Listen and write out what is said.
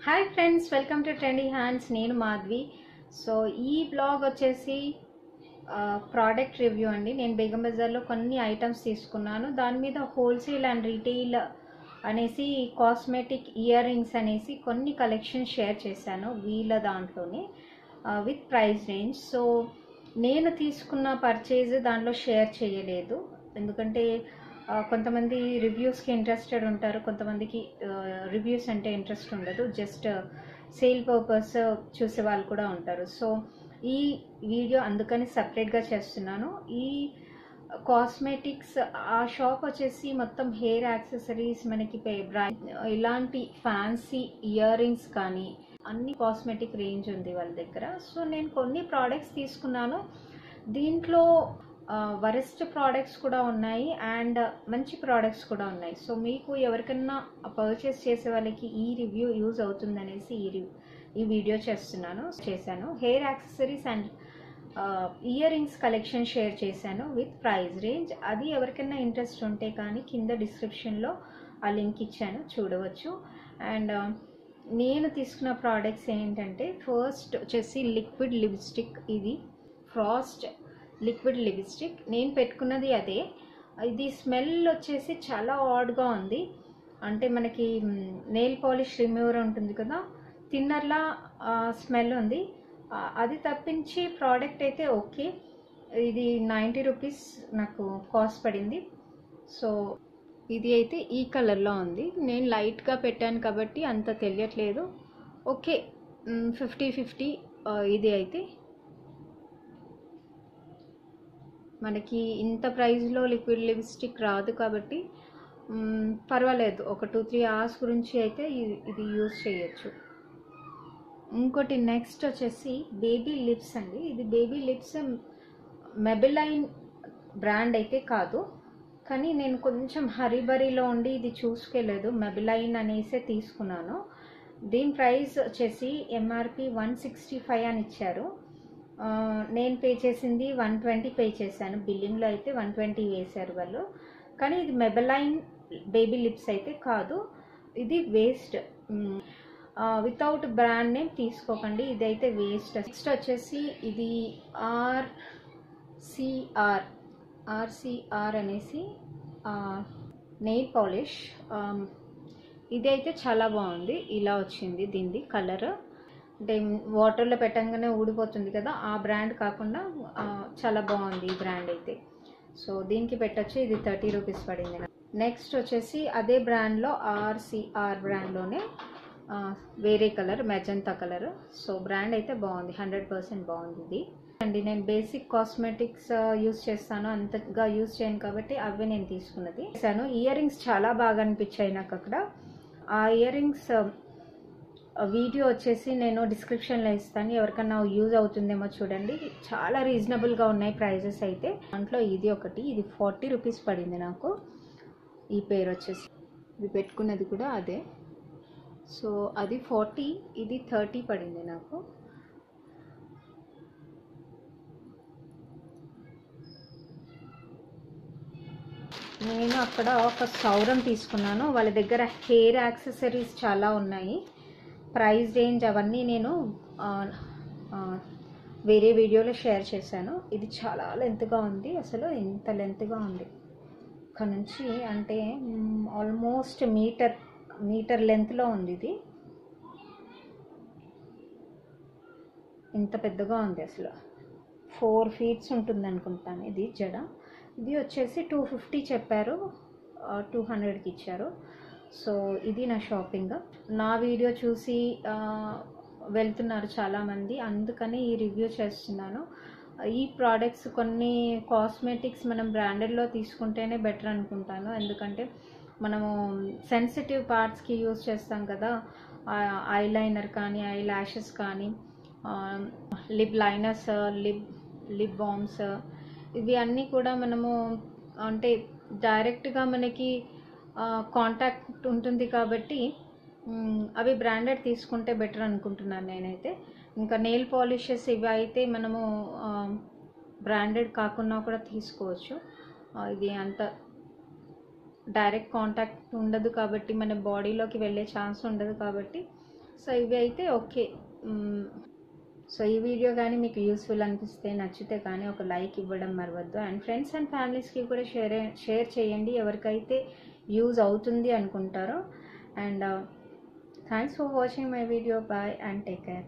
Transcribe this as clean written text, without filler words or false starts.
Hi friends, welcome to trendy hands. నేను Madhavi. So ఈ blog వచ్చేసి ప్రోడక్ట్ రివ్యూ అండి. నేను బేగం బజార్లో కొన్ని ఐటమ్స్ తీసుకున్నాను. దాని మీద హోల్సేల్ అండ్ రీటైల్ అనేసి కాస్మెటిక్ ఇయర్ రింగ్స్ అనేసి కొన్ని కలెక్షన్ షేర్ చేశాను వీళ్ళ దాంట్లోనే విత్ ప్రైస్ రేంజ్. సో నేను తీసుకున్న పర్చేజ్ దాంట్లో షేర్ చేయలేదు, ఎందుకంటే కొంతమంది రివ్యూస్కి ఇంట్రెస్టెడ్ ఉంటారు, కొంతమందికి రివ్యూస్ అంటే ఇంట్రెస్ట్ ఉండదు, జస్ట్ సేల్ పర్పస్ చూసే వాళ్ళు కూడా ఉంటారు. సో ఈ వీడియో అందుకని సపరేట్గా చేస్తున్నాను. ఈ కాస్మెటిక్స్ ఆ షాప్ వచ్చేసి మొత్తం హెయిర్ యాక్సెసరీస్, మనకి ఇలాంటి ఫ్యాన్సీ ఇయర్ రింగ్స్ కానీ అన్ని కాస్మెటిక్ రేంజ్ ఉంది వాళ్ళ దగ్గర. సో నేను కొన్ని ప్రోడక్ట్స్ తీసుకున్నాను. దీంట్లో వరెస్ట్ ప్రోడక్ట్స్ కూడా ఉన్నాయి అండ్ మంచి ప్రోడక్ట్స్ కూడా ఉన్నాయి. సో మీకు ఎవరికన్నా పర్చేస్ చేసే వాళ్ళకి ఈ రివ్యూ యూజ్ అవుతుందనేసి ఈ వీడియో చేశాను. Hair accessories and ear rings collection share చేశాను విత్ ప్రైస్ రేంజ్. అది ఎవరికైనా ఇంట్రెస్ట్ ఉంటే కానీ కింద డిస్క్రిప్షన్లో ఆ లింక్ ఇచ్చాను, చూడవచ్చు. అండ్ నేను తీసుకున్న ప్రోడక్ట్స్ ఏంటంటే, ఫస్ట్ వచ్చేసి లిక్విడ్ లిప్స్టిక్. ఇది ఫ్రాస్ట్ లిక్విడ్ లిప్స్టిక్. నేను పెట్టుకున్నది అదే. ఇది స్మెల్ వచ్చేసి చాలా ఆడ్గా ఉంది. అంటే మనకి నెయిల్ పాలిష్ రిమూవర్ ఉంటుంది కదా, థిన్నర్లా స్మెల్ ఉంది. అది తప్పించి ప్రోడక్ట్ అయితే ఓకే. ఇది 90 రూపీస్ నాకు కాస్ట్ పడింది. సో ఇది అయితే ఈ కలర్లో ఉంది. నేను లైట్గా పెట్టాను కాబట్టి అంత తెలియట్లేదు. ఓకే, 50-50 ఇది అయితే. మనకి ఇంత ప్రైస్లో లిక్విడ్ లిప్స్టిక్ రాదు కాబట్టి పర్వాలేదు, ఒక 2-3 అవర్స్ గురించి అయితే ఇది యూజ్ చేయొచ్చు. ఇంకోటి నెక్స్ట్ వచ్చేసి బేబీ లిప్స్ అండి. ఇది బేబీ లిప్స్ మెబిలైన్ బ్రాండ్ అయితే కాదు, కానీ నేను కొంచెం హరీబరీలో ఉండి ఇది చూసుకెళ్ళలేదు, మెబిలైన్ అనేసే తీసుకున్నాను. దీని ప్రైస్ వచ్చేసి ఎంఆర్పి 165 అని ఇచ్చారు. నేను పే చేసింది 120 పే చేశాను. బిల్లింగ్లో అయితే 120 వేశారు వాళ్ళు. కానీ ఇది మెబిలైన్ బేబీ లిప్స్ అయితే కాదు, ఇది వేస్ట్. వితౌట్ బ్రాండ్ నేమ్ తీసుకోకండి, ఇదైతే వేస్ట్. నెక్స్ట్ వచ్చేసి ఇది ఆర్సిఆర్ అనేసి నెయిల్ పాలిష్. ఇదైతే చాలా బాగుంది. ఇలా వచ్చింది దీనిది కలర్. అంటే వాటర్లో పెట్టంగానే ఊడిపోతుంది కదా, ఆ బ్రాండ్ కాకుండా చాలా బాగుంది ఈ బ్రాండ్ అయితే. సో దీనికి పెట్టచ్చు. ఇది 30 రూపీస్ పడింది. నెక్స్ట్ వచ్చేసి అదే బ్రాండ్లో ఆర్సిఆర్ బ్రాండ్లోనే వేరే colour, magenta colour. So brand అయితే బాగుంది, 100% బాగుంది ఇది అండి. నేను బేసిక్ కాస్మెటిక్స్ యూజ్ చేస్తాను, అంతగా యూజ్ చేయను కాబట్టి అవే నేను తీసుకున్నది. ఇయర్ రింగ్స్ చాలా బాగా అనిపించాయి నాకు అక్కడ. ఆ ఇయర్ రింగ్స్ వీడియో వచ్చేసి నేను డిస్క్రిప్షన్లో ఇస్తాను, ఎవరికన్నా యూజ్ అవుతుందేమో చూడండి. చాలా రీజనబుల్గా ఉన్నాయి ప్రైజెస్ అయితే. దాంట్లో ఇది ఒకటి, ఇది 40 రూపీస్ పడింది నాకు. ఈ పేరు వచ్చేసి ఇది పెట్టుకున్నది కూడా అదే. సో అది 40, ఇది 30 పడింది నాకు. నేను అక్కడ ఒక సౌరం తీసుకున్నాను. వాళ్ళ దగ్గర హెయిర్ యాక్సెసరీస్ చాలా ఉన్నాయి. ప్రైస్ రేంజ్ అవన్నీ నేను వేరే వీడియోలో షేర్ చేశాను. ఇది చాలా లెంత్గా ఉంది, అసలు ఇంత లెంత్గా ఉంది. ఇక్కడ నుంచి అంటే ఆల్మోస్ట్ మీటర్ లెంత్లో ఉంది. ఇది ఇంత పెద్దగా ఉంది, అసలు 4 feet ఉంటుంది అనుకుంటాను. ఇది జడ. ఇది వచ్చేసి 250 చెప్పారు, 200కి ఇచ్చారు. సో ఇది నా షాపింగ్. నా వీడియో చూసి వెళ్తున్నారు చాలామంది, అందుకని ఈ రివ్యూ చేస్తున్నాను. ఈ ప్రోడక్ట్స్ కొన్ని కాస్మెటిక్స్ మనం బ్రాండెడ్లో తీసుకుంటేనే బెటర్ అనుకుంటాను, ఎందుకంటే మనము సెన్సిటివ్ పార్ట్స్కి యూజ్ చేస్తాం కదా, ఐ లైనర్ కానీ, ఐ ల్యాషెస్ కానీ, లిప్ లైనర్స్, లిప్ బామ్స్, ఇవి అన్నీ కూడా మనము అంటే డైరెక్ట్గా మనకి కాంటాక్ట్ ఉంటుంది కాబట్టి అవి బ్రాండెడ్ తీసుకుంటే బెటర్ అనుకుంటున్నాను నేనైతే. ఇంకా నెయిల్ పాలిషెస్ ఇవి అయితే మనము బ్రాండెడ్ కాకుండా కూడా తీసుకోవచ్చు. ఇది అంత డైరెక్ట్ కాంటాక్ట్ ఉండదు కాబట్టి, మన బాడీలోకి వెళ్ళే ఛాన్స్ ఉండదు కాబట్టి సో ఇవి అయితే ఓకే. సో ఈ వీడియో కానీ మీకు యూస్ఫుల్ అనిపిస్తే, నచ్చితే కానీ ఒక లైక్ ఇవ్వడం మరవద్దు. అండ్ ఫ్రెండ్స్ అండ్ ఫ్యామిలీస్కి కూడా షేర్ చేయండి ఎవరికైతే యూజ్ అవుతుంది అనుకుంటారో. And thanks for watching my video. Bye and take care.